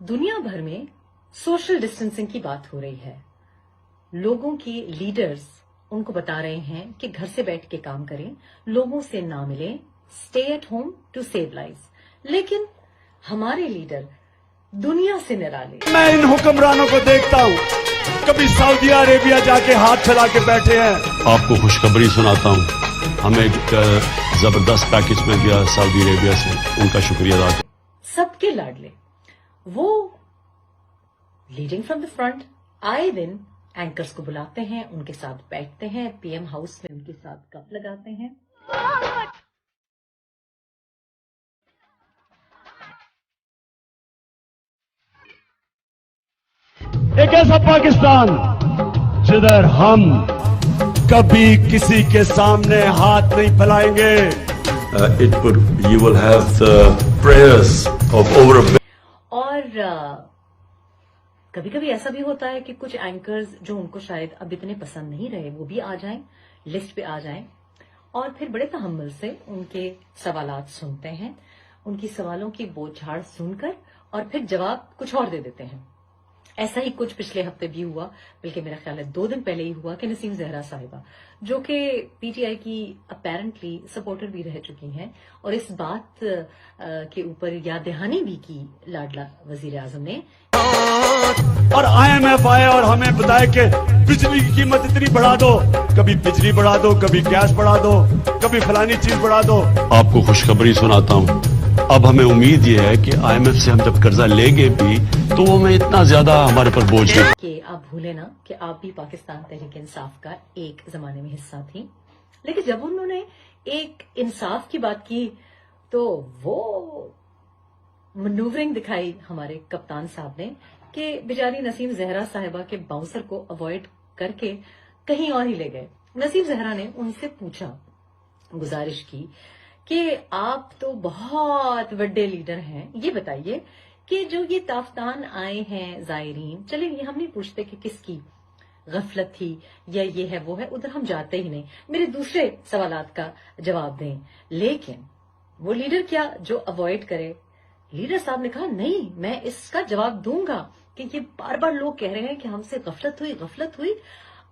दुनिया भर में सोशल डिस्टेंसिंग की बात हो रही है। लोगों की लीडर्स उनको बता रहे हैं कि घर से बैठ के काम करें, लोगों से ना मिलें, stay at home to save lives. लेकिन हमारे लीडर दुनिया से निराले। मैं इन हुक्मरानों को देखता हूँ, कभी सऊदी अरेबिया जाके हाथ फैला के बैठे हैं। आपको खुशखबरी सुनाता हूँ, हमें एक जबरदस्त पैकेज मिल गया सऊदी अरेबिया से, उनका शुक्रिया अदा करता हूं। सबके लाडले वो लीडिंग फ्रॉम द फ्रंट आए दिन एंकर्स को बुलाते हैं, उनके साथ बैठते हैं, पीएम हाउस में उनके साथ गप लगाते हैं। एक ऐसा पाकिस्तान जिधर हम कभी किसी के सामने हाथ नहीं फैलाएंगे। You will have the prayers of over a और कभी कभी ऐसा भी होता है कि कुछ एंकर्स जो उनको शायद अब इतने पसंद नहीं रहे वो भी आ जाएं, लिस्ट पे आ जाएं और फिर बड़े तहम्मुल से उनके सवालात सुनते हैं, उनकी सवालों की बोझाड़ सुनकर और फिर जवाब कुछ और दे देते हैं। ऐसा ही कुछ पिछले हफ्ते भी हुआ, बल्कि मेरा ख्याल है 2 दिन पहले ही हुआ कि नसीम जहरा साहिबा, जो कि पीटीआई की अपेरेंटली सपोर्टर भी रह चुकी हैं और इस बात के ऊपर याद दहानी भी की लाडला वजीर आजम ने। और IMF आए और हमें बताया कि बिजली की कीमत इतनी बढ़ा दो, कभी बिजली बढ़ा दो, कभी गैस बढ़ा दो, कभी फलानी चीज बढ़ा दो। आपको खुशखबरी सुनाता हूँ, अब हमें उम्मीद ये है कि IMF से हम जब कर्जा लेंगे भी तो वो हमें इतना ज्यादा हमारे पर बोझ नहीं। कि आप भूले ना कि आप भी पाकिस्तान तहरीक इंसाफ का एक जमाने में हिस्सा थी, लेकिन जब उन्होंने एक इंसाफ की बात की तो वो मनूवरिंग दिखाई हमारे कप्तान साहब ने कि बेचारी नसीम जहरा साहिबा के बाउंसर को अवॉइड करके कहीं और ही ले गए। नसीम जहरा ने उनसे पूछा, गुजारिश की कि आप तो बहुत बड़े लीडर हैं, ये बताइए कि जो ये ताफ्तान आए हैं जायरीन, चले ये हम नहीं पूछते कि किसकी गफलत थी या ये है वो है, उधर हम जाते ही नहीं, मेरे दूसरे सवालात का जवाब दें। लेकिन वो लीडर क्या जो अवॉइड करे? लीडर साहब ने कहा नहीं, मैं इसका जवाब दूंगा कि ये बार बार लोग कह रहे हैं कि हमसे गफलत हुई।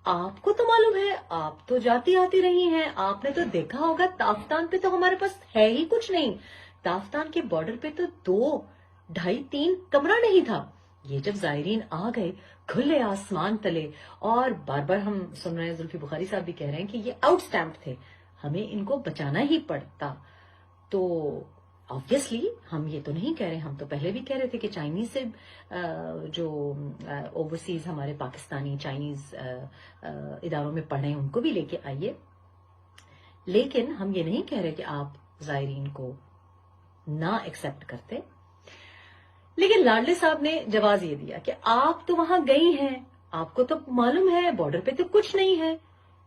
आपको तो मालूम है, आप तो जाती आती रही हैं, आपने तो देखा होगा ताफ्तान पे तो हमारे पास है ही कुछ नहीं। ताफ्तान के बॉर्डर पे तो 2, 2.5, 3 कमरा नहीं था। ये जब जायरीन आ गए खुले आसमान तले, और बार बार हम सुन रहे हैं, जुल्फी बुखारी साहब भी कह रहे हैं कि ये आउट स्टैम्प थे, हमें इनको बचाना ही पड़ता। तो ऑब्वियसली हम ये तो नहीं कह रहे, हम तो पहले भी कह रहे थे कि चाइनीज से जो ओवरसीज हमारे पाकिस्तानी चाइनीज इदारों में पढ़े हैं उनको भी लेके आइए, लेकिन हम ये नहीं कह रहे कि आप जायरीन को ना एक्सेप्ट करते। लेकिन लाडले साहब ने जवाब ये दिया कि आप तो वहां गई हैं, आपको तो मालूम है बॉर्डर पे तो कुछ नहीं है,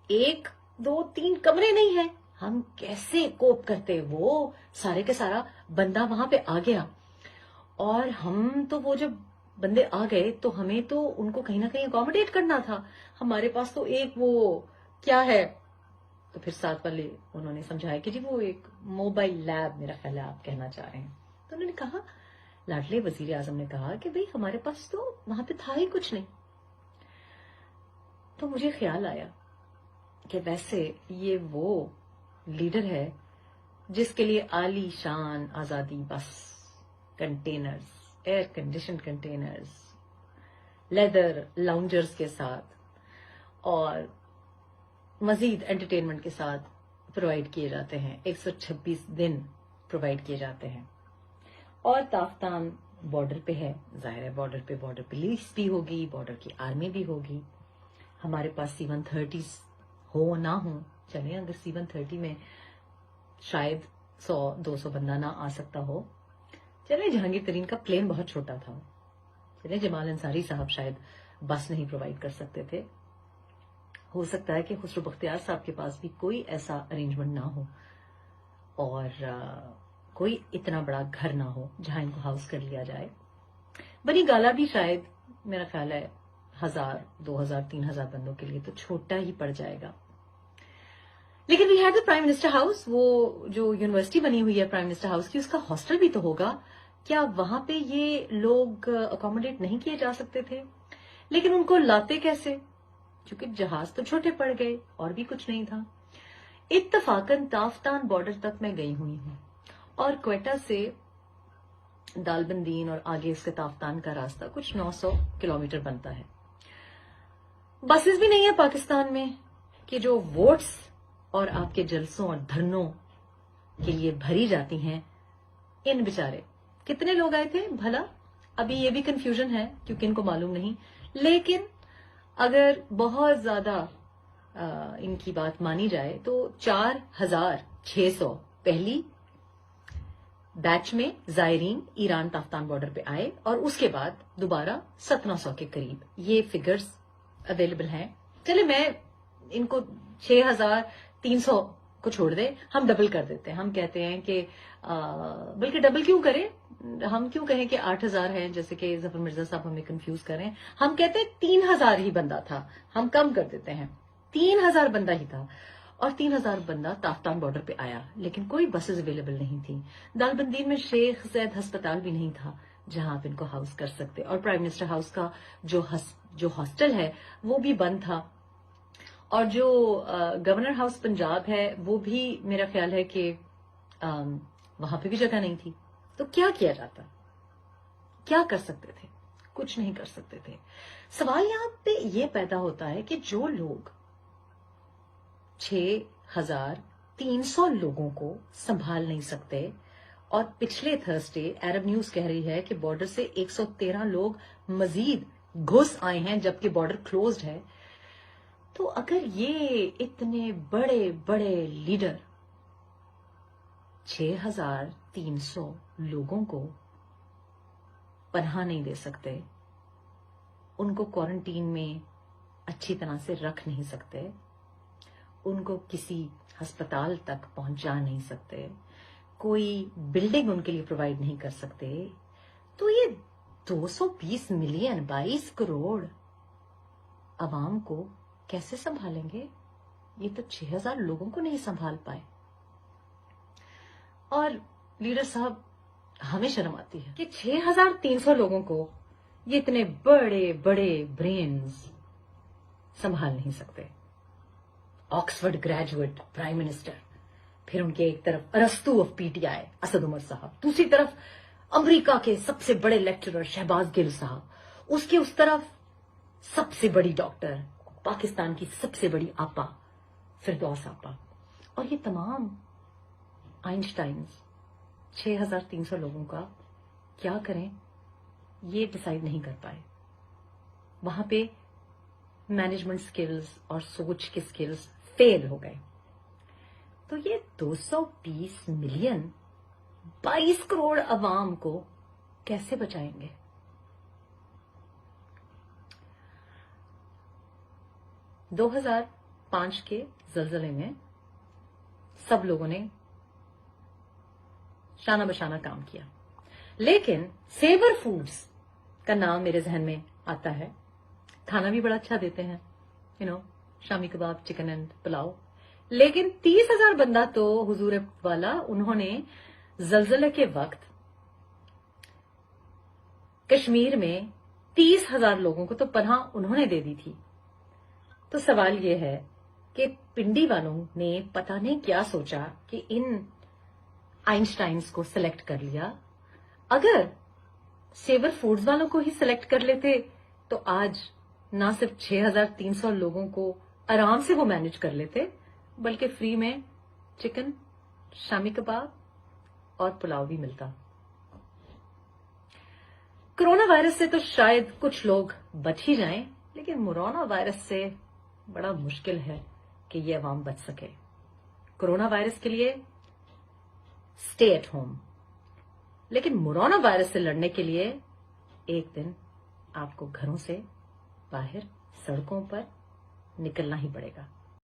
1, 2, 3 कमरे नहीं है, हम कैसे कोप करते? वो सारे के सारा बंदा वहां पे आ गया और हम तो वो जब बंदे आ गए तो हमें तो उनको कहीं ना कहीं अकोमोडेट करना था, हमारे पास तो एक वो क्या है, तो फिर साथ वाले उन्होंने समझाया कि जी वो एक मोबाइल लैब मेरा ख्याल है आप कहना चाह रहे हैं। तो उन्होंने कहा, लाडले वजीर आजम ने कहा कि भाई हमारे पास तो वहां पे था ही कुछ नहीं। तो मुझे ख्याल आया कि वैसे ये वो लीडर है जिसके लिए आली शान आजादी बस, containers, air condition containers, leather loungers के साथ और मजीद एंटरटेनमेंट के साथ प्रोवाइड किए जाते हैं, 126 दिन प्रोवाइड किए जाते हैं। और ताफ्तान बॉर्डर पे है, जाहिर है बॉर्डर पे पुलिस भी होगी, बॉर्डर की आर्मी भी होगी। हमारे पास C-130 हो ना हो, चले अगर C-130 में शायद 100-200 बंदा ना आ सकता हो, चले जहांगीर तरीन का प्लेन बहुत छोटा था, चले जमाल अंसारी साहब शायद बस नहीं प्रोवाइड कर सकते थे, हो सकता है कि खुसरो बख्तियार साहब के पास भी कोई ऐसा अरेंजमेंट ना हो और कोई इतना बड़ा घर ना हो जहां इनको हाउस कर लिया जाए। बनी गाला भी शायद मेरा ख्याल है 1000, 2000, 3000 बंदों के लिए तो छोटा ही पड़ जाएगा। लेकिन we had the prime minister house, वो जो यूनिवर्सिटी बनी हुई है प्राइम मिनिस्टर हाउस की, उसका हॉस्टल भी तो होगा کیا وہاں پہ یہ لوگ اکوموڈیٹ نہیں کیے جا سکتے تھے؟ لیکن ان کو لاتے کیسے؟ کیونکہ جہاز تو چھوٹے پڑ گئے اور بھی کچھ نہیں تھا۔ اتفاقاً تافتان بارڈر تک میں گئی ہوئی ہوں، اور کوئٹہ سے دالبندین اور آگے اس کے تافتان کا راستہ کچھ 900 کلومیٹر بنتا ہے۔ بسز بھی نہیں ہے پاکستان میں کہ جو ووٹس اور آپ کے جلسوں اور دھرنوں کے لیے بھری جاتی ہیں۔ ان بیچارے کتنے لوگ آئے تھے بھلا؟ ابھی یہ بھی کنفیوژن ہے کیونکہ ان کو معلوم نہیں، لیکن اگر بہت زیادہ ان کی بات مانی جائے تو 4600 پہلی بیچ میں زائرین ایران تافتان بارڈر پہ آئے، اور اس کے بعد دوبارہ 1700 کے قریب یہ فگرز اویلیبل ہیں۔ چلے میں ان کو 6300 کو چھوڑ دے، ہم ڈبل کر دیتے ہیں۔ ہم کہتے ہیں کہ بلکہ ڈبل کیوں کریں، ہم کیوں کہیں کہ 8000 ہیں جیسے کہ ظفر مرزا صاحب ہمیں کنفیوز کریں۔ ہم کہتے ہیں 3000 ہی بندہ تھا، ہم کم کر دیتے ہیں، 3000 بندہ ہی تھا، اور 3000 بندہ تافتان بارڈر پہ آیا، لیکن کوئی بسز اویلیبل نہیں تھی۔ دالبندین میں شیخ زید ہسپتال بھی نہیں تھا جہاں آپ ان کو ہاؤس کر سکتے، اور پرائم منسٹر ہاؤس کا جو ہاسٹل ہے وہ بھی بند تھا، اور جو گورنر ہاؤس پنجاب ہے وہ بھی میرا خیال ہے کہ وہاں پہ بھی جگہ نہیں تھی۔ تو کیا کیا جاتا؟ کیا کر سکتے تھے؟ کچھ نہیں کر سکتے تھے۔ سوال یہاں پہ یہ پیدا ہوتا ہے کہ جو لوگ 6300 لوگوں کو سنبھال نہیں سکتے، اور پچھلے تھرسڈے عرب نیوز کہہ رہی ہے کہ بارڈر سے 113 لوگ مزید گھس آئے ہیں جبکہ بارڈر کلوزڈ ہے، تو اگر یہ اتنے بڑے بڑے لیڈر 6300 لوگوں کو پناہ نہیں دے سکتے، ان کو کوارنٹین میں اچھی طرح سے رکھ نہیں سکتے، ان کو کسی ہسپتال تک پہنچا نہیں سکتے، کوئی بلڈنگ ان کے لیے پرووائڈ نہیں کر سکتے، تو یہ 220 ملین 22 کروڑ عوام کو کیسے سنبھالیں گے؟ یہ تو 6000 لوگوں کو نہیں سنبھال پائے۔ اور لیڈر صاحب ہمیں شرم آتی ہے کہ 6300 لوگوں کو یہ اتنے بڑے بڑے برینز سنبھال نہیں سکتے۔ آکسفورڈ گریجویٹ پرائم منسٹر، پھر ان کے ایک طرف ارسطو of P T I Asad Umar sahab, دوسری طرف امریکہ کے سب سے بڑے لیکچرر شہباز گل صاحب، اس کے اس طرف سب سے بڑی ڈاکٹر، پاکستان کی سب سے بڑی آپا فردوس آپا، اور یہ تمام آئنسٹائنز 6300 لوگوں کا کیا کریں یہ ڈیسائیڈ نہیں کر پائے۔ وہاں پہ مینجمنٹ سکلز اور سوچ کے سکلز فیل ہو گئے۔ تو یہ 220 ملین 22 کروڑ عوام کو کیسے بچائیں گے؟ دو 2005 کے زلزلے میں سب لوگوں نے شانہ بشانہ کام کیا، لیکن سیور فوڈز کا نام میرے ذہن میں آتا ہے۔ کھانا بھی بڑا اچھا دیتے ہیں، شامی کباب، چکن اینڈ پلاؤ، لیکن 30,000 بندہ تو حضور والا انہوں نے زلزلے کے وقت کشمیر میں 30,000 لوگوں کو تو پناہ انہوں نے دے دی تھی۔ تو سوال یہ ہے کہ پنڈی والوں نے پتہ نہیں کیا سوچا کہ ان آئنسٹائنز کو سلیکٹ کر لیا۔ اگر سیور فوڈز والوں کو ہی سلیکٹ کر لیتے تو آج نہ صرف 6300 لوگوں کو آرام سے وہ مینج کر لیتے، بلکہ فری میں چکن، شامی کباب اور پلاؤ بھی ملتا۔ کرونا وائرس سے تو شاید کچھ لوگ بچ ہی جائیں، لیکن مورونا وائرس سے بڑا مشکل ہے کہ یہ عوام بچ سکے۔ کرونا وائرس کے لیے اسٹے ایٹ ہوم، لیکن مورونا وائرس سے لڑنے کے لیے ایک دن آپ کو گھروں سے باہر سڑکوں پر نکلنا ہی پڑے گا۔